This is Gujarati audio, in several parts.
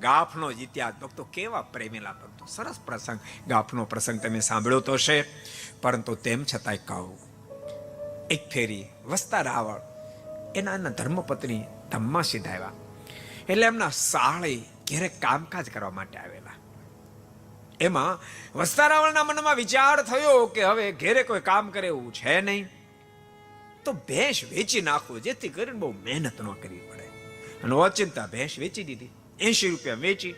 ગાફનો ઇતિહાસ ભક્તો, કેવા પ્રેમેલા ભક્તો, સરસ પ્રસંગ. ગાફનો પ્રસંગ તમે સાંભળ્યો તો છે, પરંતુ તેમ છતાંય કહું, એક ફેરી વસતા રાવળ એના ધર્મપત્ની ધમ્મા સીધાવ્યા. એટલે એમના સાળે ઘેરે કામકાજ કરવા માટે આવેલા. એમાં વસતા રાવળના મનમાં વિચાર થયો કે હવે ઘેરે કોઈ કામ કરે એવું છે નહીં, તો ભેંસ વેચી નાખવું, જેથી કરીને બહુ મહેનત ન કરવી પડે. અને ઓચિંતા ભેંસ વેચી દીધી. 80 રૂપિયા વેચી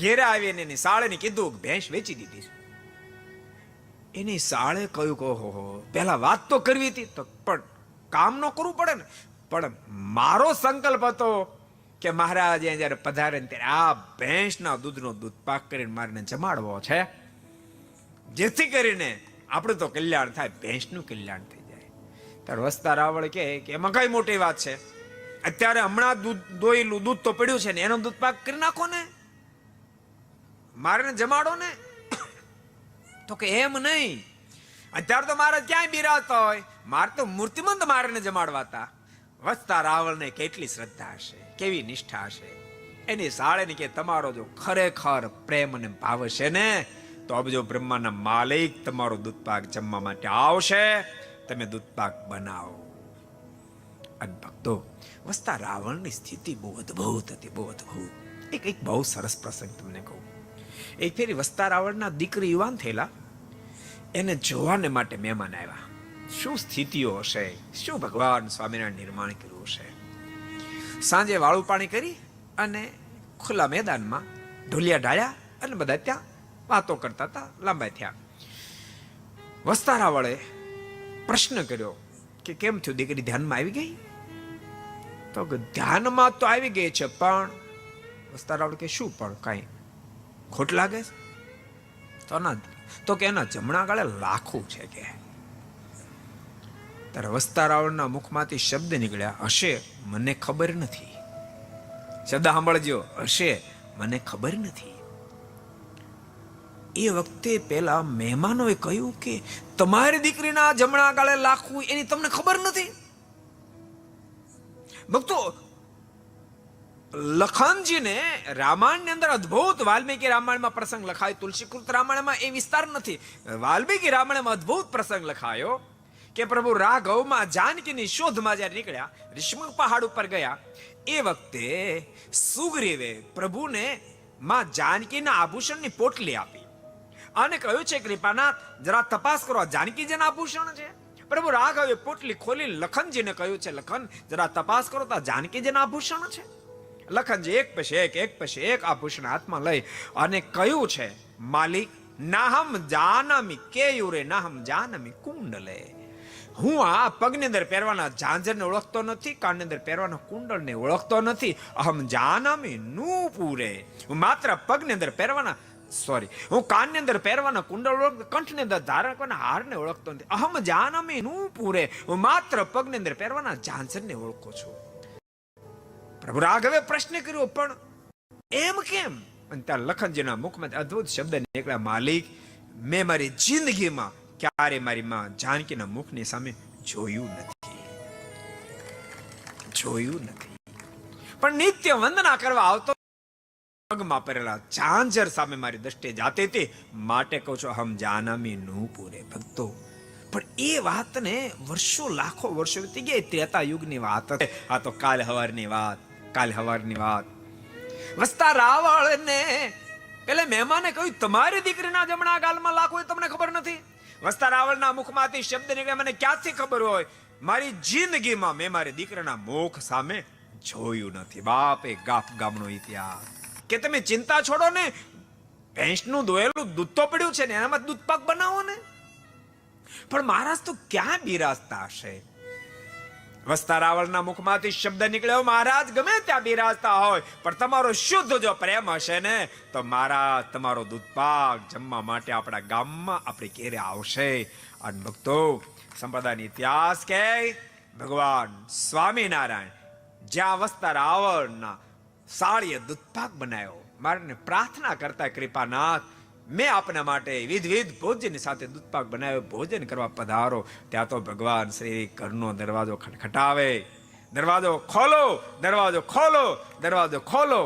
ઘેરે આવીને એની સાળેને કીધું કે ભેંસ વેચી દીધી. એની સાળે કહ્યું કે ઓહો, પહેલા વાત તો કરવી હતી, તો પણ કામ ન કરવું પડે ને. પણ મારો સંકલ્પ હતો કે મહારાજ જયારે પધારે ત્યારે આ ભેંસના દૂધનો દૂધપાક કરીને મારીને જમાડવો છે, જેથી કરીને આપણે તો કલ્યાણ થાય, ભેંસનું કલ્યાણ થઈ જાય. ત્યારે વસતા રાવળ કે એમાં કઈ મોટી વાત છે, અત્યારે હમણાં દૂધ દોયેલું દૂધ તો પડ્યું છે ને, એનો દૂધપાક કરી નાખો ને, મારીને જમાડો ને. તો કે એમ નહીં, અત્યારે તો મારે ક્યાંય બિરાજતા હોય, મારે તો મૂર્તિમંત મારીને જમાડવા હતા. વસતા રાવળને કેટલી શ્રદ્ધા હશે, કેવી નિષ્ઠા હશે. એની સાળેને કે તમારો જો ખરેખર પ્રેમ અને ભાવ હશે ને, તો અબજો બ્રહ્માના માલિક તમારો દૂધપાક જમવા માટે આવશે, તમે દૂધપાક બનાવો. અને ભક્તો, વસતા રાવણની સ્થિતિ બહુ અદ્ભુત હતી, બહુ અદ્ભુત. એક બહુ સરસ પ્રસંગ તમને કહું. એક ફેરી વસતા રાવણના દીકરી યુવાન થયેલા, એને જોવાને માટે મહેમાન આવ્યા. શું સ્થિતિઓ હશે, શું ભગવાન સ્વામિનારાયણ નિર્માણ કર્યું હશે. સાંજે વાળું પાણી કરી અને ખુલ્લા મેદાનમાં ઢોલિયા ઢાળ્યા અને બધા ત્યાં વાતો કરતા હતા, લાંબા થયા. વસતા રાવળે પ્રશ્ન કર્યો કે કેમ થયું દીકરી, ધ્યાનમાં આવી ગઈ? તો ધ્યાનમાં તો આવી ગઈ છે, પણ વસતા રાવળ કે શું પણ કાંઈ ખોટ લાગે છે? તો ના, તો કે એના જમણા ગાળે લાખું છે કે. ત્યારે વસતા રાવળના મુખમાંથી શબ્દ નીકળ્યા, હશે મને ખબર નથી. શબ્દ સાંભળજો, હશે મને ખબર નથી. એ વખતે પેલા મહેમાનોએ કહ્યું કે તમારી દીકરીના જમણા ગાળે લાખું એની તમને ખબર નથી? ભક્તો, લખનજીને રામાયણની અંદર અદ્ભુત, વાલ્મીકી રામાયણમાં પ્રસંગ લખાયો, તુલસીકૃત રામાયણમાં એ વિસ્તાર નથી. વાલ્મીકી રામાયણમાં અદ્ભુત પ્રસંગ લખાયો કે પ્રભુ રાઘવમાં જાનકીની શોધમાં જ્યારે નીકળ્યા, ઋષિમુખ પહાડ ઉપર ગયા, એ વખતે સુગ્રીવે પ્રભુને માં જાનકીના આભૂષણની પોટલી આપી અને કહ્યું છે કૃપાનાથ જરા તપાસ કરો, જાનકીજીના આભૂષણ છે. પ્રભુ રાઘવે પોટલી ખોલી લખનજીને કહ્યું છે, લખન જરા તપાસ કરો તો જાનકીજીના આભૂષણ છે. લખનજી એક પછી એક આભૂષણ હાથમાં લઈ અને કહ્યું છે, માલિક નાહમ જાનમી કેયુરે નાહમ જાનમી કુંડલે. હું આ પગની અંદર પહેરવાના ઝાંઝરને ઓળખતો નથી, કાનની અંદર પહેરવાના કુંડળને ઓળખતો નથી. અહમ જાનમી નૂપુરે, હું માત્ર પગની અંદર પહેરવાના હું કાનની અંદર પહેરવાના કુંડળ ઓળખતો, કંઠની અંદર ધારણ કરવાના હારને ઓળખતો નથી. અહમ જાનમી નૂપુરે, હું માત્ર પગની અંદર પહેરવાના ઝાંઝરને ઓળખું છું. પ્રભુ રાઘવે પ્રશ્ન કર્યો, પણ એમ કેમ? અને ત્યાં લખનજીના મુખમાં અદ્ભુત શબ્દ નીકળ્યા, માલિક મેં મારી જિંદગીમાં ક્યારે મારી માં જાનકીના મુખની સામે જોયું નથી. પણ નિત્ય વંદના કરવા આવતો, પગમાં પહેરેલા ઝાંઝર સામે મારી દ્રષ્ટિએ જાતી હતી, માટે કહું છું હમ જાનમી નૂપુરે. ભક્તો, પણ એ વાતને વર્ષો લાખો વર્ષો વીતી ગયા, ત્રેતા યુગની વાત. આ તો કાલ હવારની વાત. વસતા રાવળને પેલે મહેમાને કહ્યું, તમારી દીકરીના જમણા ગાલમાં લાખો એ તમને ખબર નથી? વસતા રાવળના મુખમાંથી શબ્દ નીકળે, મને ક્યાંથી ખબર હોય? મારી જિંદગીમાં મેં મારી દીકરીના મુખ સામે જોયું નથી. બાપ, એ ગાફ ગામનો ઇતિહાસ. કે તમે ચિંતા છોડો ને, ભેંસનું દોયેલું દૂધ તો પડ્યું છે ને, એનામાં દૂધપાક બનાવો ને. પણ મહારાજ તો ક્યાં બિરાજતા હશે? વસતા રાવળના મુખમાંથી શબ્દ નીકળ્યો, મહારાજ ગમે ત્યાં બિરાજતા હોય, પણ તમારો શુદ્ધ જો પ્રેમ હશે ને, તો મહારાજ તમારો દૂધપાક જમવા માટે આપણા ગામમાં આપણી ઘેરે આવશે. અને ભક્તો, સંપ્રદાયનો ઇતિહાસ કે ભગવાન સ્વામિનારાયણ જ્યાં વસતા રાવળના સાળીએ દૂધપાક બનાવ્યો, મારે પ્રાર્થના કરતા, કૃપાનાથ મેં આપના માટે વિવિધ ભોજન સાથે દૂધપાક બનાવ્યો, ભોજન કરવા પધારો. ત્યાં તો ભગવાન શ્રી ઘરનો દરવાજો ખટખટાવે, દરવાજો ખોલો.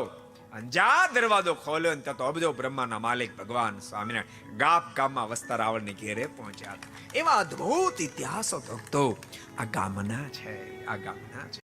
અને જ્યાં દરવાજો ખોલ્યો ને ત્યાં તો અબજો બ્રહ્માના માલિક ભગવાન સ્વામિનારાયણ ગામમાં વસતા રાવણની ઘેરે પહોંચ્યા. એવા અદ્ભુત ઇતિહાસો ભક્તો આ ગામના છે.